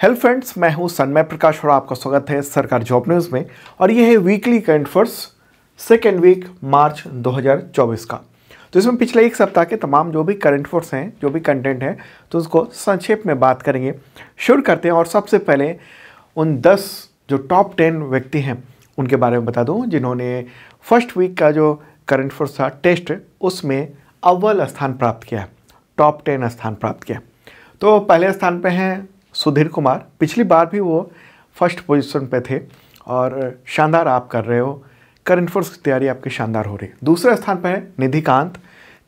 Hello friends, मैं हूं सन्मय प्रकाश और आपका स्वागत है सरकारी जॉब न्यूज़ में। और ये है weekly current affairs second week March 2024 का। तो इसमें पिछले एक सप्ताह के तमाम जो भी करंट अफेयर्स हैं, जो भी कंटेंट है, तो उसको संक्षेप में बात करेंगे। शुरू करते हैं और सबसे पहले उन 10 जो टॉप 10 व्यक्ति हैं उनके बारे में बता दूँ जिन्होंने फर्स्ट वीक का जो करंट अफेयर्स था टेस्ट, उसमें अव्वल स्थान प्राप्त किया, टॉप 10 स्थान प्राप्त किया। तो पहले स्थान पे हैं सुधीर कुमार। पिछली बार भी वो फर्स्ट पोजीशन पे थे और शानदार आप कर रहे हो, करंट अफेयर्स की तैयारी आपकी शानदार हो रही है। दूसरे स्थान पे है निधिकांत,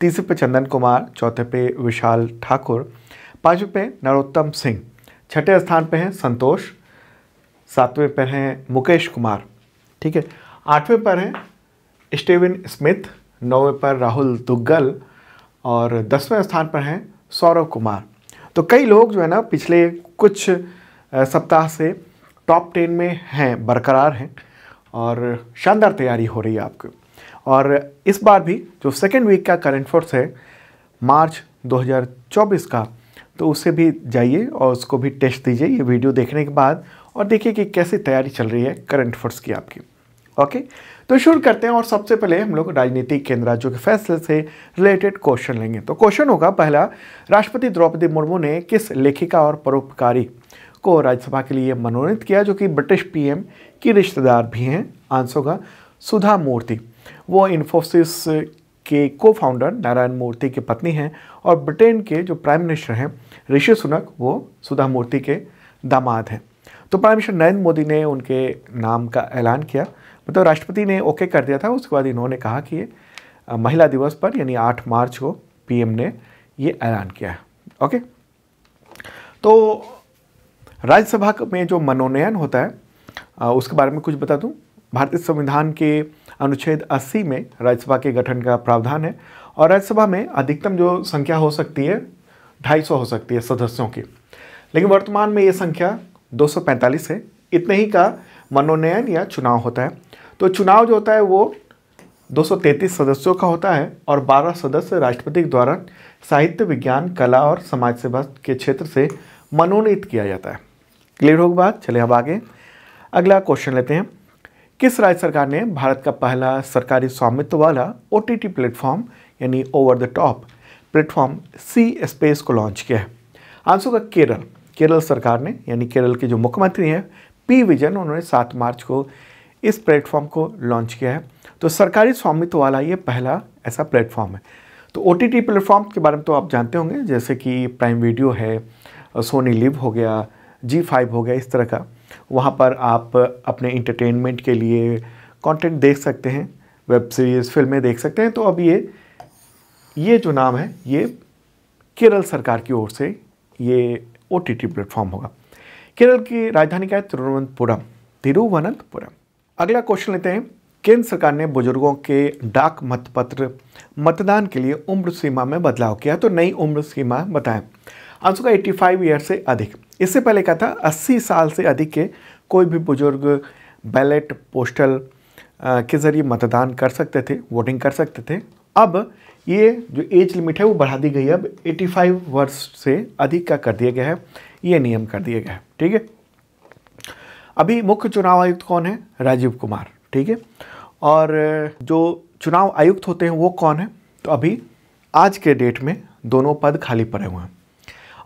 तीसरे पे चंदन कुमार, चौथे पे विशाल ठाकुर, पांचवें पे नरोत्तम सिंह, छठे स्थान पे हैं संतोष, सातवें पर हैं मुकेश कुमार, ठीक है, आठवें पर हैं स्टीवन स्मिथ, नौवें पर राहुल दुग्गल और 10वें स्थान पर हैं सौरव कुमार। तो कई लोग जो है ना पिछले कुछ सप्ताह से टॉप 10 में हैं, बरकरार हैं और शानदार तैयारी हो रही है आपको। और इस बार भी जो सेकेंड वीक का करंट अफेयर्स है मार्च 2024 का, तो उससे भी जाइए और उसको भी टेस्ट दीजिए ये वीडियो देखने के बाद, और देखिए कि कैसी तैयारी चल रही है करंट अफेयर्स की आपकी। ओके, तो शुरू करते हैं और सबसे पहले हम लोग राजनीतिक केंद्र राज्यों के फैसले से रिलेटेड क्वेश्चन लेंगे। तो क्वेश्चन होगा पहला, राष्ट्रपति द्रौपदी मुर्मू ने किस लेखिका और परोपकारी को राज्यसभा के लिए मनोनीत किया जो कि ब्रिटिश पीएम की रिश्तेदार भी हैं? आंसर होगा सुधा मूर्ति। वो इन्फोसिस के को फाउंडर नारायण मूर्ति की पत्नी हैं और ब्रिटेन के जो प्राइम मिनिस्टर हैं ऋषि सुनक, वो सुधा मूर्ति के दामाद हैं। तो प्राइम मिनिस्टर नरेंद्र मोदी ने उनके नाम का ऐलान किया, मतलब राष्ट्रपति ने ओके कर दिया था। उसके बाद इन्होंने कहा कि महिला दिवस पर यानी 8 मार्च को पीएम ने ये ऐलान किया है। ओके, तो राज्यसभा में जो मनोनयन होता है उसके बारे में कुछ बता दूं। भारतीय संविधान के अनुच्छेद 80 में राज्यसभा के गठन का प्रावधान है और राज्यसभा में अधिकतम जो संख्या हो सकती है 250 हो सकती है सदस्यों की, लेकिन वर्तमान में ये संख्या 245 है। इतने ही का मनोनयन या चुनाव होता है। तो चुनाव जो होता है वो 233 सदस्यों का होता है और 12 सदस्य राष्ट्रपति द्वारा साहित्य, विज्ञान, कला और समाज सेवा के क्षेत्र से मनोनीत किया जाता है। क्लियर होगी बात? चलिए अब आगे अगला क्वेश्चन लेते हैं। किस राज्य सरकार ने भारत का पहला सरकारी स्वामित्व वाला OTT प्लेटफॉर्म यानी over the top platform C space को लॉन्च किया है? आंसर होगा केरल। केरल सरकार ने, यानी केरल के जो मुख्यमंत्री हैं पी विजन, उन्होंने 7 मार्च को इस प्लेटफॉर्म को लॉन्च किया है। तो सरकारी स्वामित्व वाला ये पहला ऐसा प्लेटफॉर्म है। तो OTT प्लेटफॉर्म के बारे में तो आप जानते होंगे, जैसे कि प्राइम वीडियो है, सोनी लिव हो गया, G5 हो गया, इस तरह का। वहाँ पर आप अपने इंटरटेनमेंट के लिए कंटेंट देख सकते हैं, वेब सीरीज़, फिल्में देख सकते हैं। तो अब ये जो नाम है ये केरल सरकार की ओर से ये OTT प्लेटफॉर्म होगा। केरल की राजधानी क्या है? तिरुवनंतपुरम। अगला क्वेश्चन लेते हैं। केंद्र सरकार ने बुजुर्गों के डाक मतपत्र मतदान के लिए उम्र सीमा में बदलाव किया, तो नई उम्र सीमा बताएं। आंसर का 85 ईयर से अधिक। इससे पहले क्या था? 80 साल से अधिक के कोई भी बुजुर्ग बैलेट पोस्टल के जरिए मतदान कर सकते थे, वोटिंग कर सकते थे। अब ये जो एज लिमिट है वो बढ़ा दी गई है, अब 85 वर्ष से अधिक का कर दिया गया है, ये नियम कर दिया गया है, ठीक है। अभी मुख्य चुनाव आयुक्त कौन है? राजीव कुमार, ठीक है। और जो चुनाव आयुक्त होते हैं वो कौन है? तो अभी आज के डेट में दोनों पद खाली पड़े हुए हैं।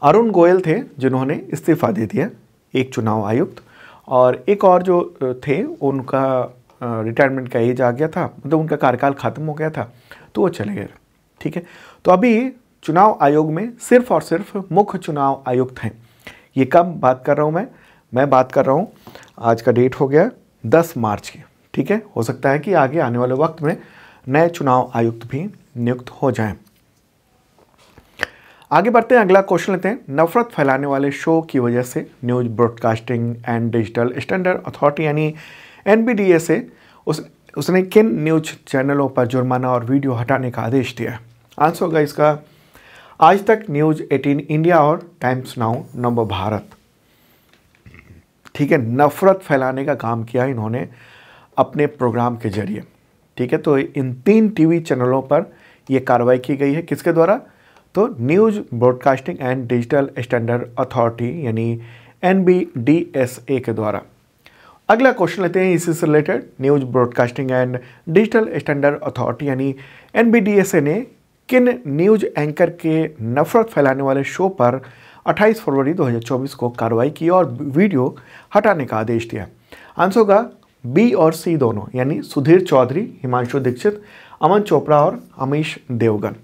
अरुण गोयल थे जिन्होंने इस्तीफा दे दिया, एक चुनाव आयुक्त, और एक और जो थे उनका रिटायरमेंट का एज आ गया था, मतलब उनका कार्यकाल खत्म हो गया था, तो वो चले गए, ठीक है। तो अभी चुनाव आयोग में सिर्फ और सिर्फ मुख्य चुनाव आयुक्त हैं। ये कब बात कर रहा हूँ मैं बात कर रहा हूँ, आज का डेट हो गया 10 मार्च की, ठीक है। हो सकता है कि आगे आने वाले वक्त में नए चुनाव आयुक्त भी नियुक्त हो जाएं। आगे बढ़ते हैं, अगला क्वेश्चन लेते हैं। नफरत फैलाने वाले शो की वजह से news broadcasting and digital standard authority यानी NBDA से उसने किन न्यूज चैनलों पर जुर्माना और वीडियो हटाने का आदेश दिया? आंसर होगा इसका आज तक, न्यूज़ 18 इंडिया और टाइम्स नाउ नव भारत, ठीक है। नफरत फैलाने का काम किया इन्होंने अपने प्रोग्राम के जरिए, ठीक है। तो इन 3 टीवी चैनलों पर यह कार्रवाई की गई है, किसके द्वारा? तो news broadcasting and digital standard authority यानी NBDSA के द्वारा। अगला क्वेश्चन लेते हैं इसी से related. News broadcasting and digital standard authority यानी NBDSA ने किन न्यूज एंकर के नफरत फैलाने वाले शो पर 28 फरवरी 2024 को कार्रवाई की और वीडियो हटाने का आदेश दिया? आंसर होगा बी और सी दोनों, यानी सुधीर चौधरी, हिमांशु दीक्षित, अमन चोपड़ा और अमीश देवगन।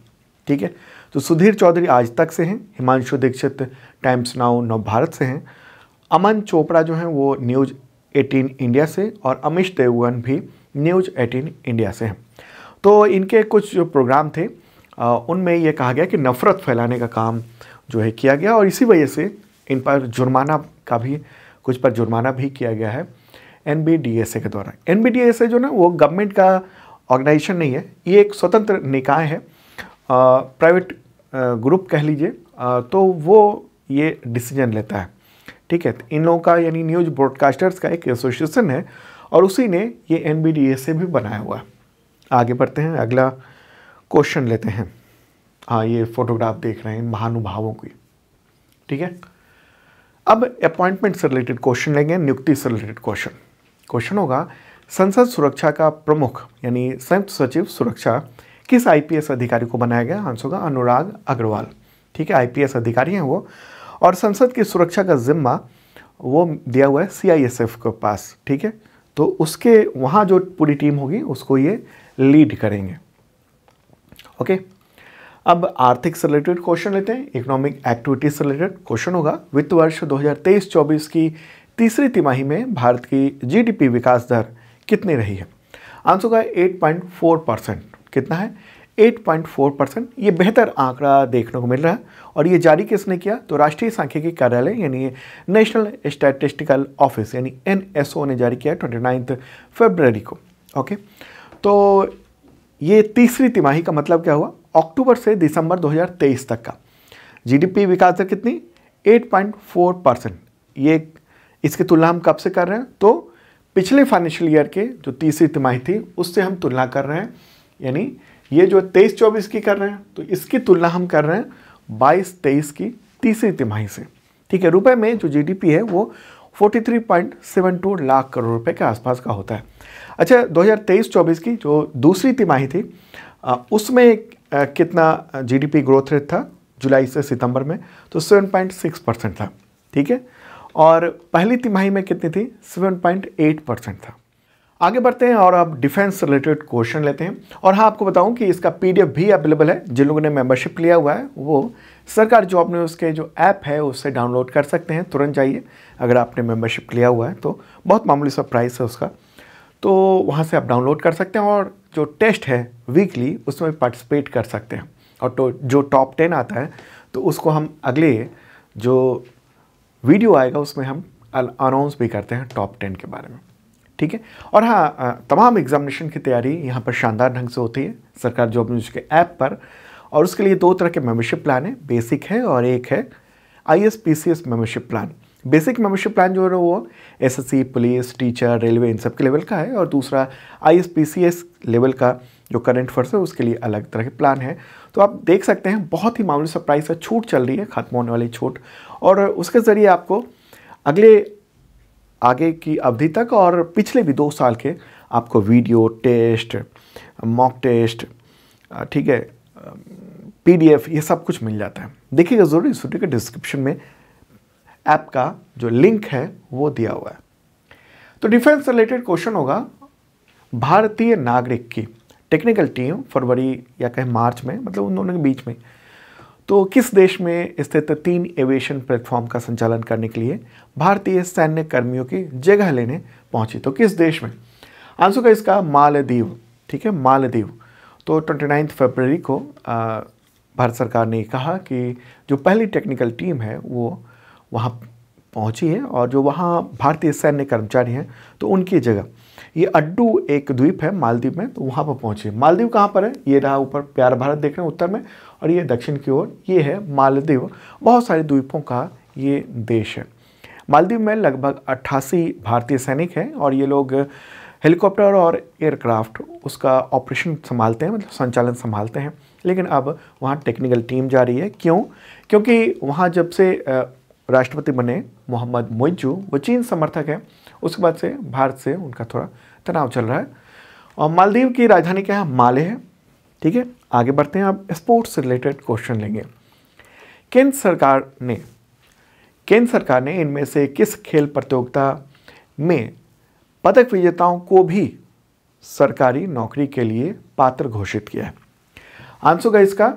ठीक है, तो सुधीर चौधरी आज तक से हैं, हिमांशु दीक्षित टाइम्स नाउ नव भारत से हैं, अमन चोपड़ा जो हैं वो न्यूज़ 18 इंडिया से और अमीश देवगन भी न्यूज़ 18 इंडिया से हैं। तो इनके कुछ जो प्रोग्राम थे उनमें ये कहा गया कि नफ़रत फैलाने का काम जो है किया गया और इसी वजह से इन पर जुर्माना का भी कुछ पर जुर्माना भी किया गया है NBDSA के द्वारा। NBDSA जो ना वो गवर्नमेंट का ऑर्गेनाइजेशन नहीं है, ये एक स्वतंत्र निकाय है, प्राइवेट ग्रुप कह लीजिए, तो वो ये डिसीजन लेता है। ठीक है, इन लोगों का यानी न्यूज़ ब्रॉडकास्टर्स का एक एसोसिएशन है और उसी ने ये NBDSA भी बनाया हुआ है। आगे बढ़ते हैं, अगला क्वेश्चन लेते हैं। हाँ, ये फोटोग्राफ देख रहे हैं महानुभावों की। ठीक है, अब अपॉइंटमेंट से रिलेटेड क्वेश्चन लेंगे, नियुक्ति से रिलेटेड क्वेश्चन। क्वेश्चन होगा संसद सुरक्षा का प्रमुख यानी संयुक्त सचिव सुरक्षा किस IPS अधिकारी को बनाया गया? आंसर होगा अनुराग अग्रवाल। ठीक है, IPS अधिकारी हैं वो और संसद की सुरक्षा का जिम्मा वो दिया हुआ है CISF के पास। ठीक है, तो उसके वहाँ जो पूरी टीम होगी उसको ये लीड करेंगे। ओके, अब आर्थिक से रिलेटेड क्वेश्चन लेते हैं। इकोनॉमिक एक्टिविटीज से रिलेटेड क्वेश्चन होगा वित्त वर्ष 2023-24 की तीसरी तिमाही में भारत की GDP विकास दर कितनी रही है? आंसर होगा 8.4%। कितना है? 8.4%। ये बेहतर आंकड़ा देखने को मिल रहा है और ये जारी किसने किया? तो राष्ट्रीय सांख्यिकी कार्यालय यानी नेशनल स्टैटिस्टिकल ऑफिस यानी NSO ने जारी किया 29 फरवरी को। ओके, तो ये तीसरी तिमाही का मतलब क्या हुआ? अक्टूबर से दिसंबर 2023 तक का GDP विकास दर कितनी? 8.4%। ये इसकी तुलना हम कब से कर रहे हैं? तो पिछले फाइनेंशियल ईयर के जो तीसरी तिमाही थी उससे हम तुलना कर रहे हैं, यानी ये जो 23-24 की कर रहे हैं तो इसकी तुलना हम कर रहे हैं 22-23 की तीसरी तिमाही से। ठीक है, रुपए में जो GDP है वो 43.72 लाख करोड़ रुपए के आसपास का होता है। अच्छा, 2023-24 की जो दूसरी तिमाही थी उसमें कितना GDP ग्रोथ रेट था जुलाई से सितंबर में? तो 7.6% था। ठीक है, और पहली तिमाही में कितनी थी? 7.8% था। आगे बढ़ते हैं और अब डिफेंस रिलेटेड क्वेश्चन लेते हैं। और हाँ, आपको बताऊं कि इसका PDF भी अवेलेबल है। जिन लोगों ने मेंबरशिप लिया हुआ है वो सरकार जॉब न्यूज़ के जो ऐप है उससे डाउनलोड कर सकते हैं। तुरंत जाइए, अगर आपने मेंबरशिप लिया हुआ है तो बहुत मामूली सा प्राइस है उसका, तो वहाँ से आप डाउनलोड कर सकते हैं और जो टेस्ट है वीकली उसमें पार्टिसिपेट कर सकते हैं। और तो जो टॉप 10 आता है तो उसको हम अगले जो वीडियो आएगा उसमें हम अनाउंस भी करते हैं टॉप 10 के बारे में। ठीक है, और हाँ, तमाम एग्जामिनेशन की तैयारी यहाँ पर शानदार ढंग से होती है सरकार जॉब न्यूज़ के ऐप पर। और उसके लिए 2 तरह के मेंबरशिप प्लान है, बेसिक है और एक है ISPCS membership plan. Basic membership plan जो है वो SSC, पुलिस, टीचर, रेलवे इन सब के लेवल का है और दूसरा ISPCS लेवल का जो करंट अफेयर्स है उसके लिए अलग तरह के प्लान है। तो आप देख सकते हैं बहुत ही मामूली सा प्राइस है, छूट चल रही है, खत्म होने वाली छूट, और उसके ज़रिए आपको आगे की अवधि तक और पिछले भी 2 साल के आपको वीडियो, टेस्ट, मॉक टेस्ट, ठीक है, PDF, ये सब कुछ मिल जाता है। देखिएगा ज़रूर, इस वीडियो के डिस्क्रिप्शन में ऐप का जो लिंक है वो दिया हुआ है। तो डिफेंस रिलेटेड क्वेश्चन होगा भारतीय नागरिक की टेक्निकल टीम फरवरी या कहें मार्च में, मतलब उन दोनों के बीच में, तो किस देश में स्थित 3 एविएशन प्लेटफॉर्म का संचालन करने के लिए भारतीय सैन्य कर्मियों की जगह लेने पहुंची? तो किस देश में? आंसर का इसका मालदीव। ठीक है, मालदीव। तो 29 फरवरी को भारत सरकार ने कहा कि जो पहली टेक्निकल टीम है वो वहाँ पहुँची है और जो वहाँ भारतीय सैन्य कर्मचारी हैं तो उनकी जगह ये अड्डू एक द्वीप है मालदीव में, तो वहाँ पर पहुँचे। मालदीव कहाँ पर है? ये रहा ऊपर प्यारा भारत देख रहे हैं उत्तर में, और ये दक्षिण की ओर ये है मालदीव। बहुत सारे द्वीपों का ये देश है। मालदीव में लगभग 88 भारतीय सैनिक हैं और ये लोग हेलीकॉप्टर और एयरक्राफ्ट उसका ऑपरेशन संभालते हैं, मतलब संचालन संभालते हैं। लेकिन अब वहाँ टेक्निकल टीम जा रही है। क्यों? क्योंकि वहाँ जब से राष्ट्रपति बने मोहम्मद मुइज्जू, वो चीन समर्थक है। उसके बाद से भारत से उनका थोड़ा तनाव चल रहा है। और मालदीव की राजधानी क्या है? माले है। ठीक है, आगे बढ़ते हैं। अब स्पोर्ट्स से रिलेटेड क्वेश्चन लेंगे। केंद्र सरकार ने इनमें से किस खेल प्रतियोगिता में पदक विजेताओं को भी सरकारी नौकरी के लिए पात्र घोषित किया है? आंसर का इसका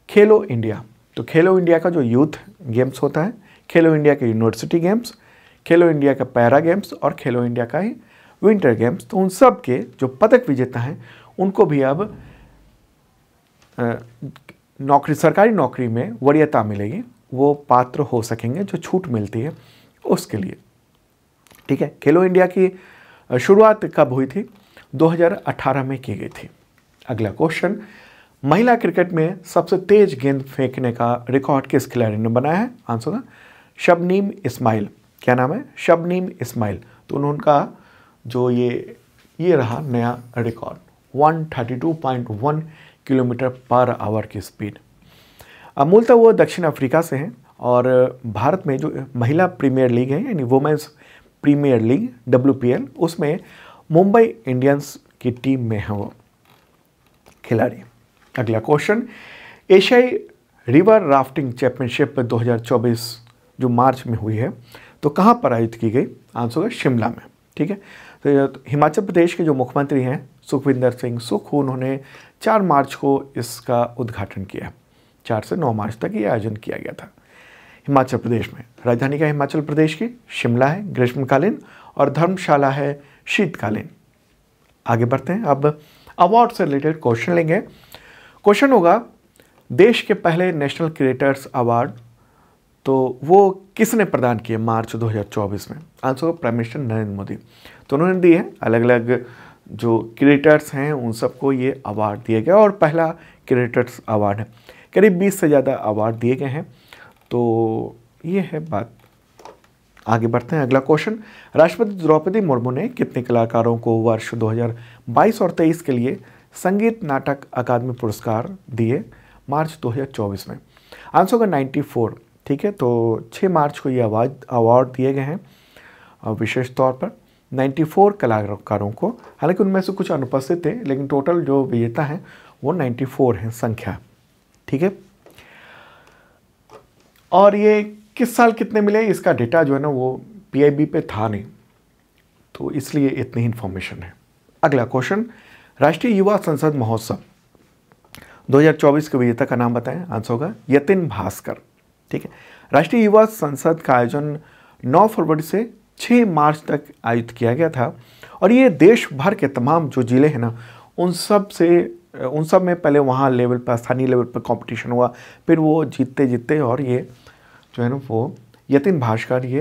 खेलो इंडिया। तो खेलो इंडिया का जो यूथ गेम्स होता है, खेलो इंडिया के यूनिवर्सिटी गेम्स, खेलो इंडिया का पैरा गेम्स और खेलो इंडिया का ही विंटर गेम्स, तो उन सब के जो पदक विजेता हैं उनको भी अब नौकरी, सरकारी नौकरी में वरीयता मिलेगी, वो पात्र हो सकेंगे जो छूट मिलती है उसके लिए। ठीक है, खेलो इंडिया की शुरुआत कब हुई थी? 2018 में की गई थी। अगला क्वेश्चन, महिला क्रिकेट में सबसे तेज गेंद फेंकने का रिकॉर्ड किस खिलाड़ी ने बनाया है? आंसर का शबनीम इस्माइल। क्या नाम है? शबनीम इस्माइल। तो उनका जो ये रहा नया रिकॉर्ड, 132.1 किलोमीटर पर आवर की स्पीड। अब मूलतः वो दक्षिण अफ्रीका से हैं और भारत में जो महिला प्रीमियर लीग है यानी वुमेन्स प्रीमियर लीग WPL, उसमें मुंबई इंडियंस की टीम में है वो खिलाड़ी। अगला क्वेश्चन, एशियाई रिवर राफ्टिंग चैंपियनशिप 2024 जो मार्च में हुई है तो कहाँ पर आयोजित की गई? आंसर है शिमला में। ठीक है, तो हिमाचल प्रदेश के जो मुख्यमंत्री हैं सुखविंदर सिंह सुक्खू, उन्होंने 4 मार्च को इसका उद्घाटन किया। 4 से 9 मार्च तक ये आयोजन किया गया था हिमाचल प्रदेश में। राजधानी का हिमाचल प्रदेश की शिमला है ग्रीष्मकालीन और धर्मशाला है शीतकालीन। आगे बढ़ते हैं। अब अवार्ड से रिलेटेड क्वेश्चन लेंगे। क्वेश्चन होगा, देश के पहले नेशनल क्रिएटर्स अवार्ड तो वो किसने प्रदान किए मार्च 2024 में? Answer prime minister Narendra Modi. तो उन्होंने दिए हैं, अलग अलग जो क्रिएटर्स हैं उन सबको ये अवार्ड दिए गए और पहला क्रिएटर्स अवार्ड है। करीब 20 से ज़्यादा अवार्ड दिए गए हैं। तो ये है बात। आगे बढ़ते हैं। अगला क्वेश्चन, राष्ट्रपति द्रौपदी मुर्मू ने कितने कलाकारों को वर्ष 2022 और 23 के लिए संगीत नाटक अकादमी पुरस्कार दिए मार्च 2024 में? आंसर का 94। ठीक है, तो 6 मार्च को ये अवार्ड दिए गए हैं विशेष तौर पर 94 कलाकारों को। हालांकि उनमें से कुछ अनुपस्थित थे, लेकिन टोटल जो विजेता हैं वो 94 हैं संख्या। ठीक है, और ये किस साल कितने मिले इसका डेटा जो है ना वो PIB पे था नहीं, तो इसलिए इतनी इन्फॉर्मेशन है। अगला क्वेश्चन, राष्ट्रीय युवा संसद महोत्सव 2024 के विजेता का नाम बताएं? आंसर होगा यतिन भास्कर। ठीक है, राष्ट्रीय युवा संसद का आयोजन 9 फरवरी से 6 मार्च तक आयोजित किया गया था और ये देश भर के तमाम जो जिले हैं ना उन सब में पहले वहाँ लेवल पर, स्थानीय लेवल पर कंपटीशन हुआ, फिर वो जीतते और ये जो है ना वो यतिन भास्कर ये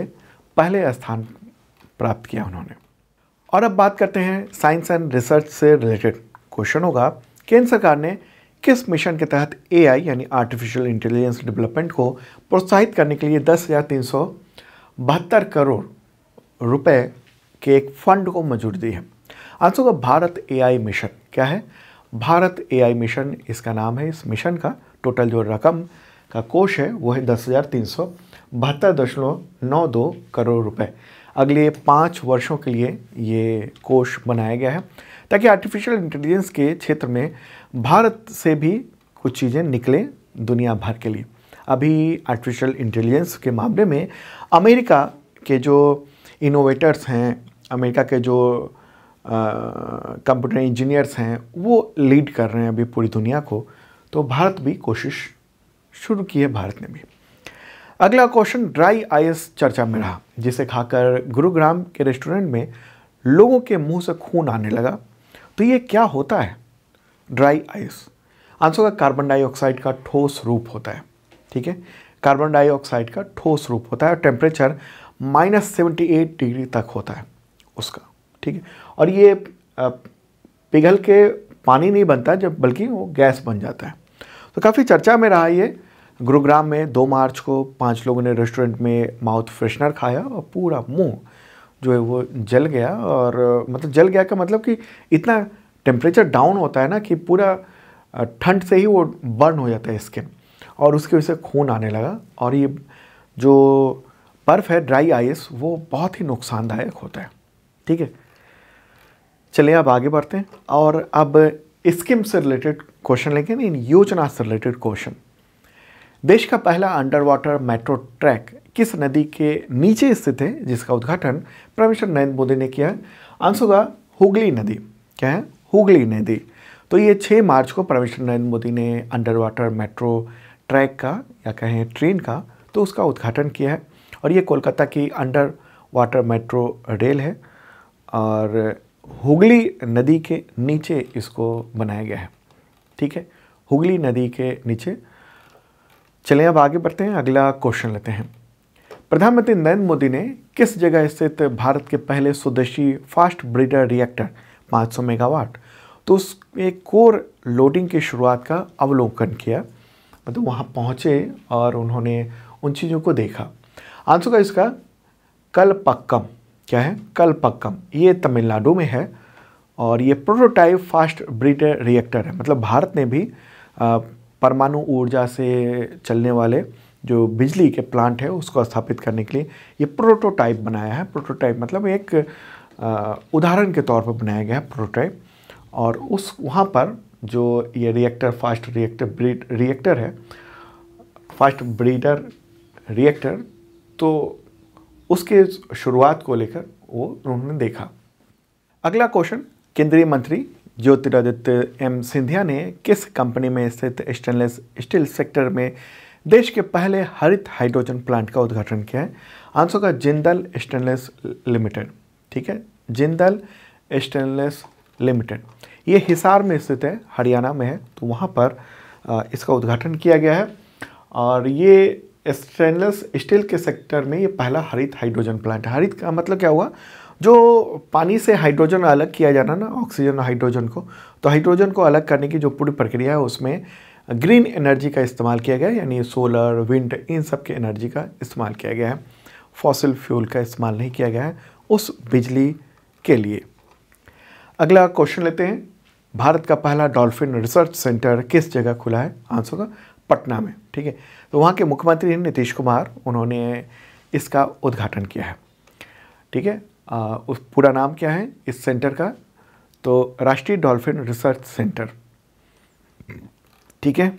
पहले स्थान प्राप्त किया उन्होंने। और अब बात करते हैं साइंस एंड रिसर्च से रिलेटेड। क्वेश्चन होगा, केंद्र सरकार ने किस मिशन के तहत AI यानी आर्टिफिशियल इंटेलिजेंस डेवलपमेंट को प्रोत्साहित करने के लिए 10,372 करोड़ रुपए के एक फंड को मंजूरी दी है? आंसर होगा भारत AI मिशन। क्या है? भारत AI मिशन इसका नाम है। इस मिशन का टोटल जो रकम का कोष है वो है 10,372.92 करोड़ रुपए। अगले 5 वर्षों के लिए ये कोष बनाया गया है ताकि आर्टिफिशियल इंटेलिजेंस के क्षेत्र में भारत से भी कुछ चीज़ें निकलें दुनिया भर के लिए। अभी आर्टिफिशियल इंटेलिजेंस के मामले में अमेरिका के जो इनोवेटर्स हैं, अमेरिका के जो कंप्यूटर इंजीनियर्स हैं वो लीड कर रहे हैं अभी पूरी दुनिया को, तो भारत भी कोशिश शुरू की है भारत ने भी। अगला क्वेश्चन, ड्राई आइस चर्चा में रहा जिसे खाकर गुरुग्राम के रेस्टोरेंट में लोगों के मुंह से खून आने लगा। तो ये क्या होता है ड्राई आइस? आंसर का कार्बन डाइऑक्साइड का ठोस रूप होता है। ठीक है, कार्बन डाइऑक्साइड का ठोस रूप होता है और टेम्परेचर -78 डिग्री तक होता है उसका। ठीक है, और ये पिघल के पानी नहीं बनता जब, बल्कि वो गैस बन जाता है। तो काफ़ी चर्चा में रहा ये। गुरुग्राम में 2 मार्च को 5 लोगों ने रेस्टोरेंट में माउथ फ्रेशनर खाया और पूरा मुंह जो है वो जल गया। और मतलब जल गया का मतलब कि इतना टेम्परेचर डाउन होता है ना कि पूरा ठंड से ही वो बर्न हो जाता है स्किन, और उसकी वजह से खून आने लगा। और ये जो बर्फ़ है, ड्राई आइस, वो बहुत ही नुकसानदायक होता है। ठीक है, चलिए अब आगे बढ़ते हैं और अब स्कीम से रिलेटेड क्वेश्चन लेंगे, इन योजना से रिलेटेड क्वेश्चन। देश का पहला अंडर वाटर मेट्रो ट्रैक किस नदी के नीचे स्थित है जिसका उद्घाटन प्राइम मिनिस्टर नरेंद्र मोदी ने किया है? आंसर होगा हुगली नदी। क्या है? हुगली नदी। तो ये 6 मार्च को प्राइम मिनिस्टर नरेंद्र मोदी ने अंडर वाटर मेट्रो ट्रैक का या कहें ट्रेन का तो उसका उद्घाटन किया है और ये कोलकाता की अंडर वाटर मेट्रो रेल है और हुगली नदी के नीचे इसको बनाया गया है। ठीक है, हुगली नदी के नीचे। चलिए अब आगे बढ़ते हैं, अगला क्वेश्चन लेते हैं। प्रधानमंत्री नरेंद्र मोदी ने किस जगह स्थित भारत के पहले स्वदेशी फास्ट ब्रीडर रिएक्टर 500 मेगावाट तो उस एक कोर लोडिंग की शुरुआत का अवलोकन किया? मतलब वहाँ पहुँचे और उन्होंने उन चीज़ों को देखा। आंसर का इसका कलपक्कम। क्या है? कलपक्कम। ये तमिलनाडु में है और ये प्रोटोटाइप फास्ट ब्रीडर रिएक्टर है। मतलब भारत ने भी परमाणु ऊर्जा से चलने वाले जो बिजली के प्लांट है उसको स्थापित करने के लिए ये प्रोटोटाइप बनाया है। प्रोटोटाइप मतलब एक उदाहरण के तौर पर बनाया गया है प्रोटोटाइप। और उस वहाँ पर जो ये रिएक्टर फास्ट रिएक्टर है, फास्ट ब्रीडर रिएक्टर, तो उसके शुरुआत को लेकर वो उन्होंने देखा। अगला क्वेश्चन, केंद्रीय मंत्री ज्योतिरादित्य एम सिंधिया ने किस कंपनी में स्थित स्टेनलेस स्टील सेक्टर में देश के पहले हरित हाइड्रोजन प्लांट का उद्घाटन किया है? आंसर का जिंदल स्टेनलेस लिमिटेड। ठीक है, जिंदल स्टेनलेस लिमिटेड। ये हिसार में स्थित है, हरियाणा में है, तो वहाँ पर इसका उद्घाटन किया गया है और ये स्टेनलेस स्टील के सेक्टर में ये पहला हरित हाइड्रोजन प्लांट है। हरित का मतलब क्या हुआ? जो पानी से हाइड्रोजन अलग किया जाना ना, ऑक्सीजन हाइड्रोजन को, तो हाइड्रोजन को अलग करने की जो पूरी प्रक्रिया है उसमें ग्रीन एनर्जी का इस्तेमाल किया गया है, यानी सोलर, विंड, इन सब के एनर्जी का इस्तेमाल किया गया है। फॉसिल फ्यूल का इस्तेमाल नहीं किया गया है उस बिजली के लिए। अगला क्वेश्चन लेते हैं। भारत का पहला डॉल्फिन रिसर्च सेंटर किस जगह खुला है? आंसर का पटना में। ठीक है, तो वहाँ के मुख्यमंत्री नीतीश कुमार, उन्होंने इसका उद्घाटन किया है। ठीक है, उस पूरा नाम क्या है इस सेंटर का? तो राष्ट्रीय डॉल्फिन रिसर्च सेंटर। ठीक है,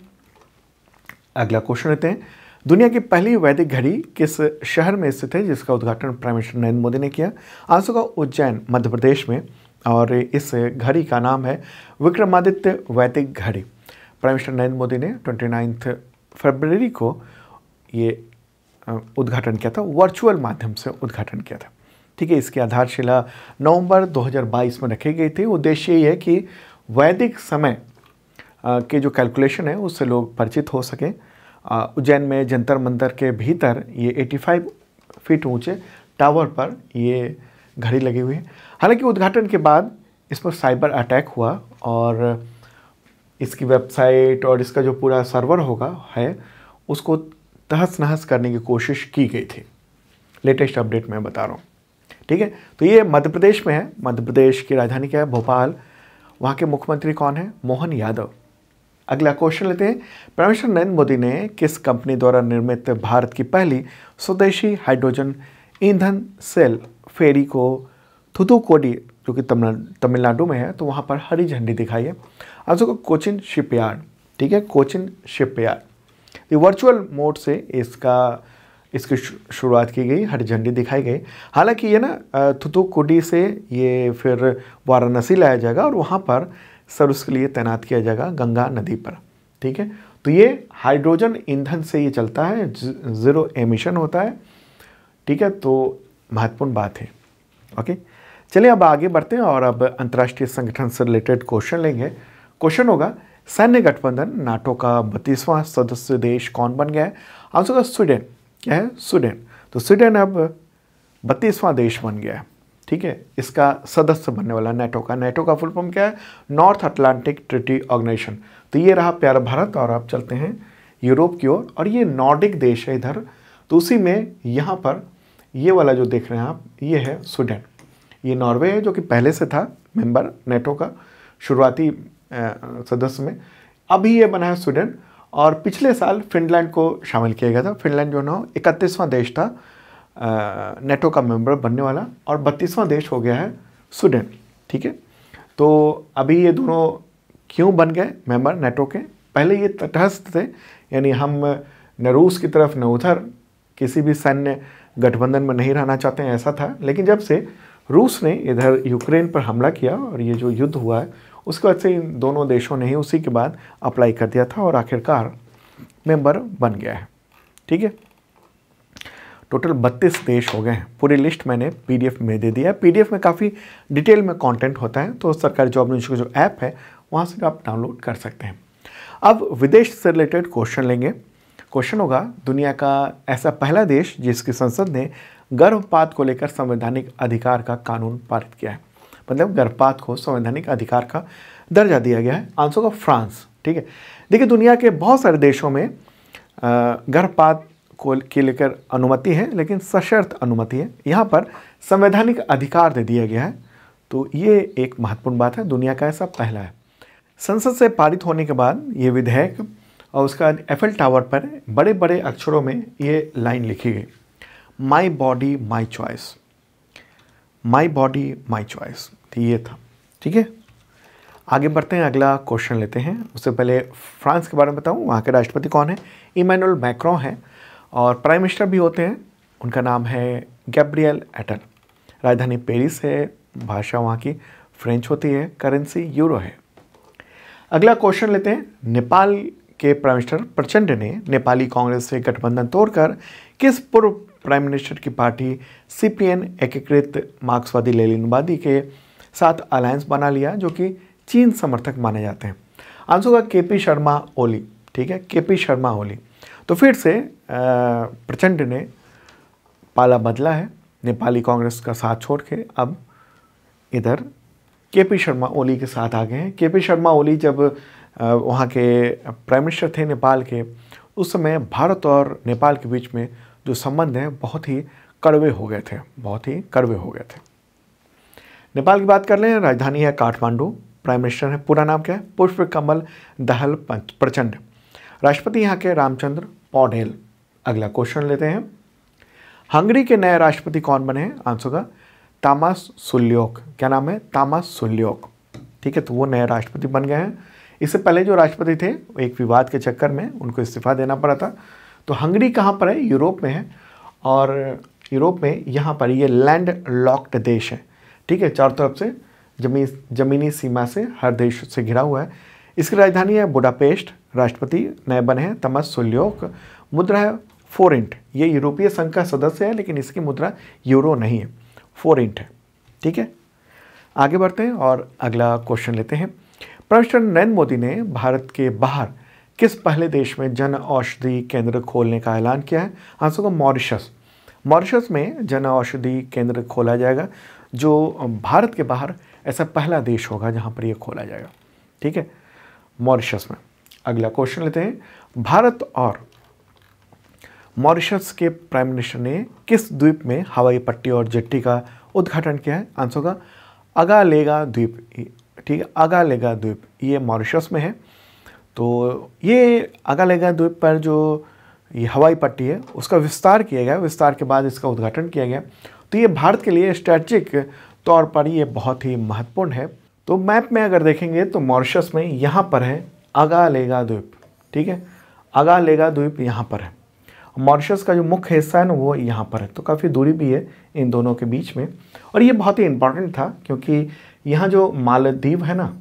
अगला क्वेश्चन लेते हैं। दुनिया की पहली वैदिक घड़ी किस शहर में स्थित है जिसका उद्घाटन प्राइम मिनिस्टर नरेंद्र मोदी ने किया? आंसर का उज्जैन, मध्य प्रदेश में, और इस घड़ी का नाम है विक्रमादित्य वैदिक घड़ी। प्राइम मिनिस्टर नरेंद्र मोदी ने 29 फरवरी को ये उद्घाटन किया था, वर्चुअल माध्यम से उद्घाटन किया था। ठीक है, इसकी आधारशिला नवंबर 2022 में रखी गई थी। उद्देश्य ये है कि वैदिक समय के जो कैलकुलेशन है उससे लोग परिचित हो सकें। उज्जैन में जंतर मंतर के भीतर ये 85 फीट ऊंचे टावर पर ये घड़ी लगी हुई है। हालांकि उद्घाटन के बाद इस पर साइबर अटैक हुआ और इसकी वेबसाइट और इसका जो पूरा सर्वर होगा है उसको तहस नहस करने की कोशिश की गई थी। लेटेस्ट अपडेट मैं बता रहा हूँ। ठीक है, तो ये मध्य प्रदेश में है। मध्य प्रदेश की राजधानी क्या है? भोपाल। वहाँ के मुख्यमंत्री कौन है? मोहन यादव। अगला क्वेश्चन लेते हैं। प्राइम मिनिस्टर नरेंद्र मोदी ने किस कंपनी द्वारा निर्मित भारत की पहली स्वदेशी हाइड्रोजन ईंधन सेल फेरी को थूथुकुडी, जो कि तमिलनाडु में है, तो वहाँ पर हरी झंडी दिखाई है? आंसर को कोचिन शिपयार्ड। ठीक है, कोचिन शिपयार्ड। ये वर्चुअल मोड से इसकी शुरुआत की गई, हरी झंडी दिखाई गई। हालांकि ये ना थूथुकुडी से ये फिर वाराणसी लाया जाएगा और वहाँ पर सर्विस के लिए तैनात किया जाएगा गंगा नदी पर। ठीक है, तो ये हाइड्रोजन ईंधन से ये चलता है, ज़ीरो एमिशन होता है। ठीक है, तो महत्वपूर्ण बात है। ओके, चलिए अब आगे बढ़ते हैं और अब अंतर्राष्ट्रीय संगठन से रिलेटेड क्वेश्चन लेंगे। क्वेश्चन होगा, सैन्य गठबंधन नाटो का 32वां सदस्य देश कौन बन गया है? आंसर का स्वीडन। क्या है? स्वीडन। तो स्वीडन अब 32वां देश बन गया है। ठीक है, इसका सदस्य बनने वाला नेटो का फुल फॉर्म क्या है? North Atlantic Treaty Organization. तो ये रहा प्यारा भारत और आप चलते हैं यूरोप की ओर और ये नॉर्डिक देश है इधर, तो उसी में यहाँ पर ये वाला जो देख रहे हैं आप, ये है स्वीडन। ये नॉर्वे है जो कि पहले से था मेंबर नेटो का शुरुआती सदस्य में, अभी ये बना है स्वीडन। और पिछले साल फिनलैंड को शामिल किया गया था। फिनलैंड जो ना 31वां देश था नेटो का मेंबर बनने वाला, और 32वां देश हो गया है स्वीडन। ठीक है, तो अभी ये दोनों क्यों बन गए मेंबर नेटो के? पहले ये तटस्थ थे, यानी हम न रूस की तरफ न उधर किसी भी सैन्य गठबंधन में नहीं रहना चाहते हैं, ऐसा था। लेकिन जब से रूस ने इधर यूक्रेन पर हमला किया और ये जो युद्ध हुआ है, उसके बाद से इन दोनों देशों ने ही उसी के बाद अप्लाई कर दिया था और आखिरकार मेंबर बन गया है। ठीक है, टोटल 32 देश हो गए हैं। पूरी लिस्ट मैंने पीडीएफ में दे दिया है। पीडीएफ में काफ़ी डिटेल में कंटेंट होता है, तो सरकारी जॉब न्यूज़ का जो ऐप है वहाँ से आप डाउनलोड कर सकते हैं। अब विदेश से रिलेटेड क्वेश्चन लेंगे। क्वेश्चन होगा, दुनिया का ऐसा पहला देश जिसकी संसद ने गर्भपात को लेकर संवैधानिक अधिकार का कानून पारित किया है, मतलब गर्भपात को संवैधानिक अधिकार का दर्जा दिया गया है। आंसर होगा फ्रांस। ठीक है, देखिए दुनिया के बहुत सारे देशों में गर्भपात को के लेकर अनुमति है, लेकिन सशर्त अनुमति है। यहाँ पर संवैधानिक अधिकार दे दिया गया है, तो ये एक महत्वपूर्ण बात है। दुनिया का ऐसा पहला है। संसद से पारित होने के बाद ये विधेयक और उसका एफएल टावर पर बड़े बड़े अक्षरों में ये लाइन लिखी गई, my body my choice, my body my choice. तो ये था। ठीक है, आगे बढ़ते हैं, अगला क्वेश्चन लेते हैं। उससे पहले फ्रांस के बारे में बताऊं, वहाँ के राष्ट्रपति कौन है? इमैनुअल मैक्रों है, और प्राइम मिनिस्टर भी होते हैं, उनका नाम है गैब्रियल एटल। राजधानी पेरिस है, भाषा वहाँ की फ्रेंच होती है, करेंसी यूरो है। अगला क्वेश्चन लेते हैं। नेपाल के प्राइम मिनिस्टर प्रचंड ने नेपाली कांग्रेस से गठबंधन तोड़कर किस पूर्व प्राइम मिनिस्टर की पार्टी सीपीएन एकीकृत मार्क्सवादी लेनिनवादी के साथ अलायंस बना लिया, जो कि चीन समर्थक माने जाते हैं? आंसर होगा केपी शर्मा ओली। ठीक है, केपी शर्मा ओली। तो फिर से प्रचंड ने पाला बदला है, नेपाली कांग्रेस का साथ छोड़ के अब इधर केपी शर्मा ओली के साथ आ गए हैं। केपी शर्मा ओली जब वहाँ के प्राइम मिनिस्टर थे नेपाल के, उस समय भारत और नेपाल के बीच में जो संबंध हैं बहुत ही कड़वे हो गए थे, बहुत ही कड़वे हो गए थे। नेपाल की बात कर लें, राजधानी है काठमांडू, प्राइम मिनिस्टर है, पूरा नाम क्या है? पुष्प कमल दहल प्रचंड। राष्ट्रपति यहाँ के रामचंद्र पौडेल। अगला क्वेश्चन लेते हैं। हंगरी के नए राष्ट्रपति कौन बने हैं? आंसर होगा तामास सुल्योक। क्या नाम है? तामास सुल्योक। ठीक है, तो वो नए राष्ट्रपति बन गए हैं। इससे पहले जो राष्ट्रपति थे, एक विवाद के चक्कर में उनको इस्तीफा देना पड़ा था। तो हंगरी कहाँ पर है? यूरोप में है, और यूरोप में यहाँ पर ये लैंड लॉक्ड देश है। ठीक है, चारों तरफ से जमीनी सीमा से हर देश से घिरा हुआ है। इसकी राजधानी है बुडापेस्ट। राष्ट्रपति नए बने हैं तामास सुल्योक। मुद्रा है फोरिंट। ये यूरोपीय संघ का सदस्य है, लेकिन इसकी मुद्रा यूरो नहीं है, फोरिंट है। ठीक है, आगे बढ़ते हैं और अगला क्वेश्चन लेते हैं। प्राइम मिनिस्टर नरेंद्र मोदी ने भारत के बाहर किस पहले देश में जन औषधि केंद्र खोलने का ऐलान किया है? आंसर होगा मॉरिशस। मॉरिशस में जन औषधि केंद्र खोला जाएगा, जो भारत के बाहर ऐसा पहला देश होगा जहां पर यह खोला जाएगा। ठीक है, मॉरिशस में। अगला क्वेश्चन लेते हैं। भारत और मॉरिशस के प्राइम मिनिस्टर ने किस द्वीप में हवाई पट्टी और जेट्टी का उद्घाटन किया है? आंसर होगा अगालेगा द्वीप। ठीक है, अगालेगा द्वीप ये मॉरिशस में है। तो ये अगालेगा द्वीप पर जो ये हवाई पट्टी है उसका विस्तार किया गया, विस्तार के बाद इसका उद्घाटन किया गया। तो ये भारत के लिए स्ट्रेटजिक तौर पर ये बहुत ही महत्वपूर्ण है। तो मैप में अगर देखेंगे तो मॉरिशस में यहाँ पर है अगालेगा द्वीप। ठीक है, अगालेगा द्वीप यहाँ पर है। मॉरिशस का जो मुख्य हिस्सा है ना वो यहाँ पर है, तो काफ़ी दूरी भी है इन दोनों के बीच में। और ये बहुत ही इम्पॉर्टेंट था, क्योंकि यहाँ जो मालदीव है ना,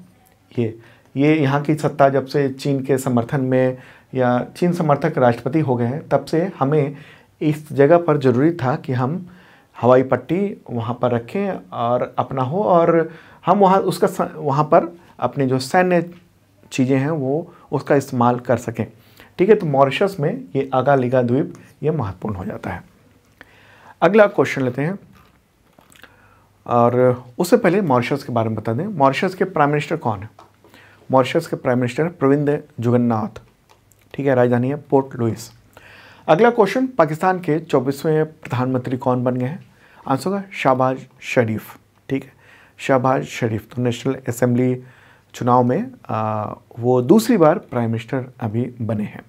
ये यहाँ की सत्ता जब से चीन के समर्थन में या चीन समर्थक राष्ट्रपति हो गए हैं, तब से हमें इस जगह पर ज़रूरी था कि हम हवाई पट्टी वहाँ पर रखें और अपना हो, और हम वहाँ पर अपने जो सैन्य चीज़ें हैं वो उसका इस्तेमाल कर सकें। ठीक है, तो मॉरिशस में ये अगालेगा द्वीप ये महत्वपूर्ण हो जाता है। अगला क्वेश्चन लेते हैं, और उससे पहले मॉरिशस के बारे में बता दें। मॉरिशस के प्राइम मिनिस्टर कौन है? मॉरिशस के प्राइम मिनिस्टर प्रविंद जुगन्नाथ। ठीक है, राजधानी है पोर्ट लुइस। अगला क्वेश्चन, पाकिस्तान के 24वें प्रधानमंत्री कौन बन गए हैं? आंसर होगा शहबाज शरीफ। ठीक है, शहबाज शरीफ। तो नेशनल असेंबली चुनाव में वो दूसरी बार प्राइम मिनिस्टर अभी बने हैं।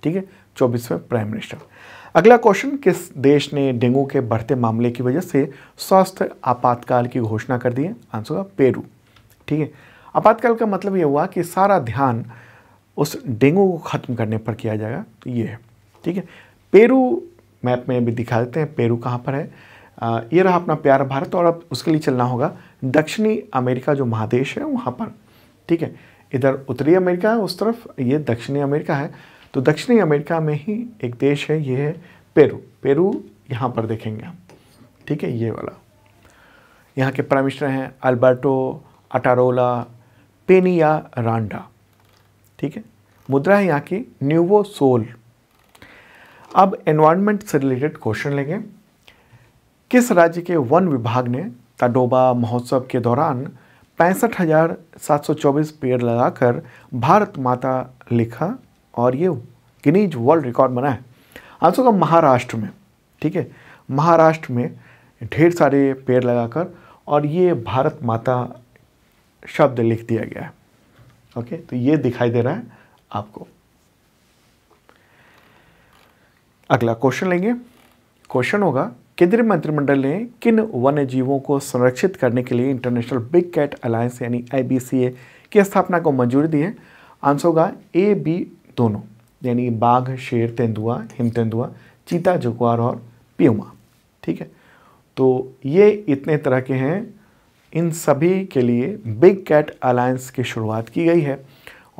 ठीक है, 24वें प्राइम मिनिस्टर। अगला क्वेश्चन, किस देश ने डेंगू के बढ़ते मामले की वजह से स्वास्थ्य आपातकाल की घोषणा कर दी है? आंसर होगा पेरू। ठीक है, आपातकाल का मतलब ये हुआ कि सारा ध्यान उस डेंगू को ख़त्म करने पर किया जाएगा, तो ये है। ठीक है, पेरू मैप में भी दिखा देते हैं पेरू कहाँ पर है। ये रहा अपना प्यारा भारत, और अब उसके लिए चलना होगा दक्षिणी अमेरिका जो महादेश है वहाँ पर। ठीक है, इधर उत्तरी अमेरिका है उस तरफ, ये दक्षिणी अमेरिका है। तो दक्षिणी अमेरिका में ही एक देश है, ये है पेरू। पेरू यहाँ पर देखेंगे हम। ठीक है, ये वाला। यहाँ के प्राइम मिनिस्टर हैं अल्बर्टो अटारोला पेनियारांडा। ठीक है, मुद्रा है यहाँ की न्यूवो सोल। अब एनवायरनमेंट से रिलेटेड क्वेश्चन लेंगे। किस राज्य के वन विभाग ने ताडोबा महोत्सव के दौरान 65,724 पेड़ लगाकर भारत माता लिखा और ये गिनीज वर्ल्ड रिकॉर्ड बना है? आंसर होगा महाराष्ट्र में। ठीक है, महाराष्ट्र में ढेर सारे पेड़ लगाकर और ये भारत माता शब्द लिख दिया गया है। ओके, तो ये दिखाई दे रहा है आपको। अगला क्वेश्चन लेंगे। क्वेश्चन होगा, केंद्रीय मंत्रिमंडल ने किन वन्य जीवों को संरक्षित करने के लिए इंटरनेशनल बिग कैट अलायंस यानी IBCA की स्थापना को मंजूरी दी है? आंसर होगा A, B दोनों, यानी बाघ, शेर, तेंदुआ, हिम तेंदुआ, चीता, जगुआर और प्यूमा। ठीक है, तो ये इतने तरह के हैं। इन सभी के लिए बिग कैट अलायंस की शुरुआत की गई है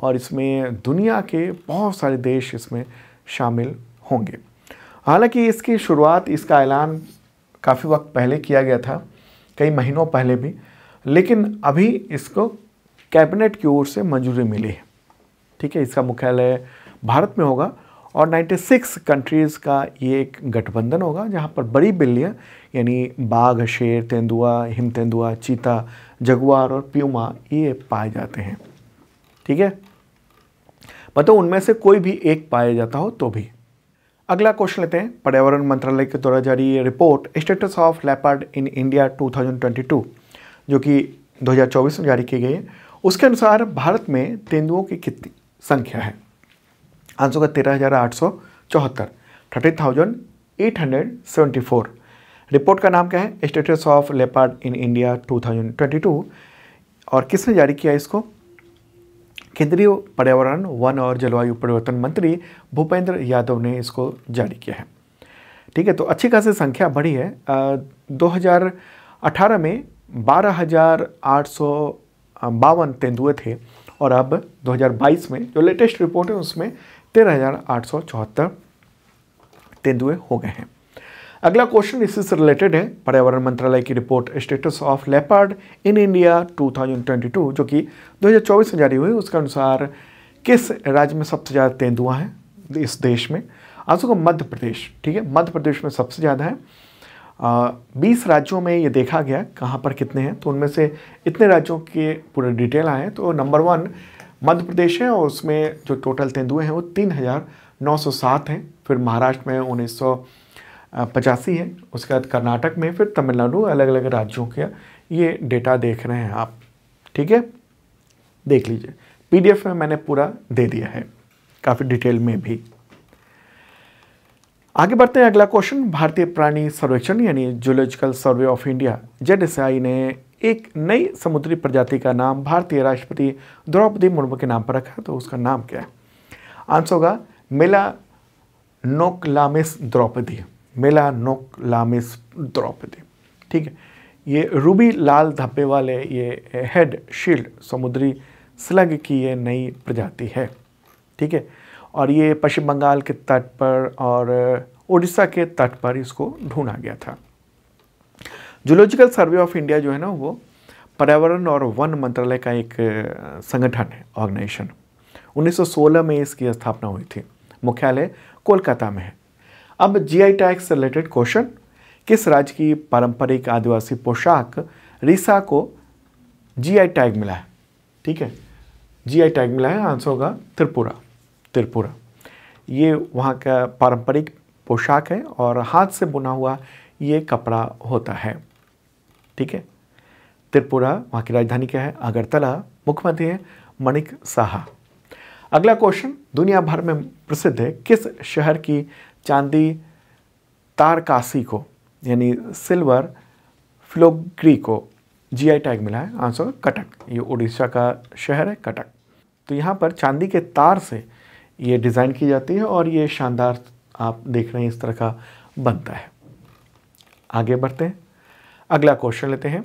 और इसमें दुनिया के बहुत सारे देश इसमें शामिल होंगे। हालांकि इसकी शुरुआत, इसका ऐलान काफ़ी वक्त पहले किया गया था, कई महीनों पहले भी, लेकिन अभी इसको कैबिनेट की ओर से मंजूरी मिली है। ठीक है, इसका मुख्यालय भारत में होगा और 96 कंट्रीज़ का ये एक गठबंधन होगा जहाँ पर बड़ी बिल्लियाँ यानी बाघ, शेर, तेंदुआ, हिम तेंदुआ, चीता, जगुआर और प्यूमा ये पाए जाते हैं। ठीक है, मतलब उनमें से कोई भी एक पाया जाता हो तो भी। अगला क्वेश्चन लेते हैं। पर्यावरण मंत्रालय के द्वारा जारी report status of leopard in India 2022 जो कि 2024 में जारी की गई है, उसके अनुसार भारत में तेंदुओं की कितनी संख्या है? आंसर होगा 13,874, 30,874। रिपोर्ट का नाम क्या है? Status of leopard in India 2022। और किसने जारी किया इसको? केंद्रीय पर्यावरण, वन और जलवायु परिवर्तन मंत्री भूपेंद्र यादव ने इसको जारी किया है। ठीक है, तो अच्छी खासी संख्या बढ़ी है। 2018 में 12,852 तेंदुए थे और अब 2022 में जो लेटेस्ट रिपोर्ट है उसमें 13,874 तेंदुए हो गए हैं। अगला क्वेश्चन इसी से रिलेटेड है। पर्यावरण मंत्रालय की report status of leopard in India 2022 जो कि 2024 में जारी हुई, उसके अनुसार किस राज्य में सबसे ज़्यादा तेंदुआ हैं इस देश में? आंसर को मध्य प्रदेश। ठीक है, मध्य प्रदेश में सबसे ज़्यादा है। 20 राज्यों में ये देखा गया कहाँ पर कितने हैं, तो उनमें से इतने राज्यों के पूरे डिटेल आए हैं। तो नंबर 1 मध्य प्रदेश है और उसमें जो टोटल तेंदुए हैं वो 3,907 हैं। फिर महाराष्ट्र में 1985 है। उसके बाद कर्नाटक में, फिर तमिलनाडु, अलग अलग राज्यों के ये डेटा देख रहे हैं आप। ठीक है, देख लीजिए, PDF में मैंने पूरा दे दिया है काफ़ी डिटेल में भी। आगे बढ़ते हैं। अगला क्वेश्चन, भारतीय प्राणी सर्वेक्षण यानी zoological survey of India JSI ने एक नई समुद्री प्रजाति का नाम भारतीय राष्ट्रपति द्रौपदी मुर्मू के नाम पर रखा है, तो उसका नाम क्या है? आंसर होगा मेलानोक्लामिस द्रौपदी। मेलानोक्लामिस द्रौपदी। ठीक है, ये रूबी लाल धब्बे वाले ये हेड शील्ड समुद्री स्लग की ये नई प्रजाति है। ठीक है, और ये पश्चिम बंगाल के तट पर और उड़ीसा के तट पर इसको ढूंढा गया था। जूलॉजिकल सर्वे ऑफ इंडिया जो है ना, वो पर्यावरण और वन मंत्रालय का एक संगठन है, ऑर्गेनाइजेशन। 1916 में इसकी स्थापना हुई थी। मुख्यालय कोलकाता में है। अब GI टैग से रिलेटेड क्वेश्चन, किस राज्य की पारंपरिक आदिवासी पोशाक रीसा को GI टैग मिला है? ठीक है, GI टैग मिला है। आंसर होगा त्रिपुरा। त्रिपुरा ये वहाँ का पारंपरिक पोशाक है और हाथ से बुना हुआ ये कपड़ा होता है। ठीक है, त्रिपुरा, वहाँ की राजधानी क्या है? अगरतला। मुख्यमंत्री है माणिक साहा। अगला क्वेश्चन, दुनिया भर में प्रसिद्ध है किस शहर की चांदी तारकासी को यानी सिल्वर फिलोग्री को जीआई टैग मिला है? आंसर कटक। ये उड़ीसा का शहर है कटक। तो यहाँ पर चांदी के तार से ये डिज़ाइन की जाती है और ये शानदार आप देख रहे हैं इस तरह का बनता है। आगे बढ़ते हैं, अगला क्वेश्चन लेते हैं।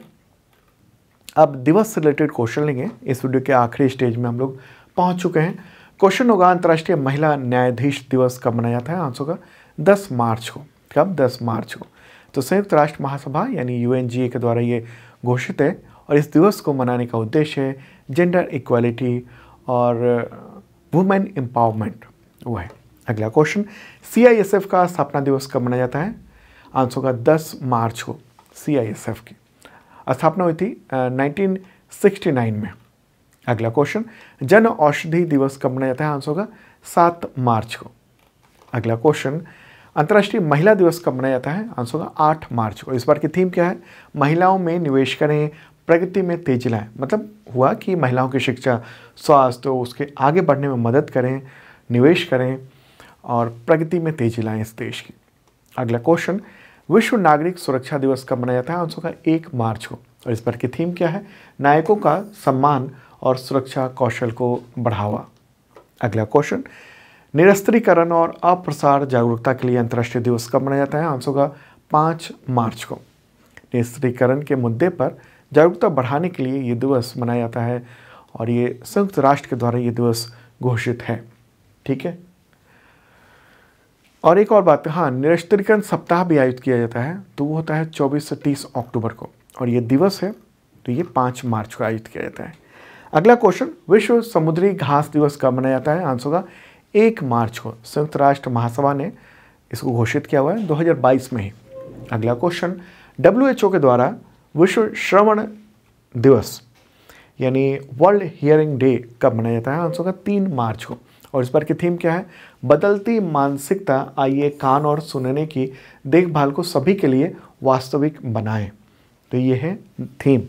अब दिवस से रिलेटेड क्वेश्चन लेंगे। इस वीडियो के आखिरी स्टेज में हम लोग पहुंच चुके हैं। क्वेश्चन होगा अंतर्राष्ट्रीय महिला न्यायाधीश दिवस कब मनाया जाता है? आंसर होगा 10 मार्च को। कब? 10 मार्च को। तो संयुक्त राष्ट्र महासभा यानी यूएनजीए के द्वारा ये घोषित है और इस दिवस को मनाने का उद्देश्य है जेंडर इक्वालिटी और वुमेन एम्पावरमेंट वो है। अगला क्वेश्चन, सीआईएसएफ का स्थापना दिवस कब मनाया जाता है? आंसर होगा 10 मार्च को। सीआईएसएफ की स्थापना हुई थी 1969 में। अगला क्वेश्चन, जन औषधि दिवस कब मनाया जाता है? आंसर होगा 7 मार्च को। अगला क्वेश्चन, अंतर्राष्ट्रीय महिला दिवस कब मनाया जाता है? आंसर होगा 8 मार्च को। इस बार की थीम क्या है? महिलाओं में निवेश करें, प्रगति में तेजी लाएं। मतलब हुआ कि महिलाओं की शिक्षा, स्वास्थ्य, उसके आगे बढ़ने में मदद करें, निवेश करें और प्रगति में तेजी लाएं इस देश की। अगला क्वेश्चन, विश्व नागरिक सुरक्षा दिवस कब मनाया जाता है? आंसर होगा 1 मार्च को। और इस बार की थीम क्या है? नायकों का सम्मान और सुरक्षा कौशल को बढ़ावा। अगला क्वेश्चन, निरस्त्रीकरण और अप्रसार जागरूकता के लिए अंतर्राष्ट्रीय दिवस कब मनाया जाता है? आंसर होगा 5 मार्च को। निरस्त्रीकरण के मुद्दे पर जागरूकता बढ़ाने के लिए ये दिवस मनाया जाता है और ये संयुक्त राष्ट्र के द्वारा ये दिवस घोषित है। ठीक है। और एक और बात, हाँ, निरस्त्रीकरण सप्ताह भी आयोजित किया जाता है, तो वो होता है 24 से 30 अक्टूबर को और ये दिवस है तो ये 5 मार्च को आयोजित किया जाता है। अगला क्वेश्चन, विश्व समुद्री घास दिवस कब मनाया जाता है? आंसर होगा 1 मार्च को। संयुक्त राष्ट्र महासभा ने इसको घोषित किया हुआ है 2022 में ही। अगला क्वेश्चन, WHO के द्वारा विश्व श्रवण दिवस यानी वर्ल्ड हियरिंग डे कब मनाया जाता है? आंसर होगा 3 मार्च को। और इस बार की थीम क्या है? बदलती मानसिकता, आइए कान और सुनने की देखभाल को सभी के लिए वास्तविक बनाएं। तो ये है थीम।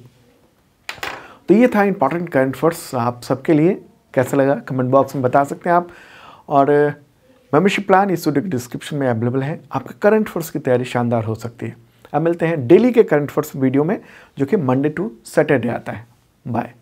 तो ये था इंपॉर्टेंट करंट अफेयर्स आप सबके लिए। कैसा लगा कमेंट बॉक्स में बता सकते हैं आप। और मेंबरशिप प्लान इस वीडियो के डिस्क्रिप्शन में अवेलेबल है। आपका करंट अफेयर्स की तैयारी शानदार हो सकती है। अब मिलते हैं डेली के करंट अफेयर्स वीडियो में, जो कि मंडे टू सैटरडे आता है। बाय।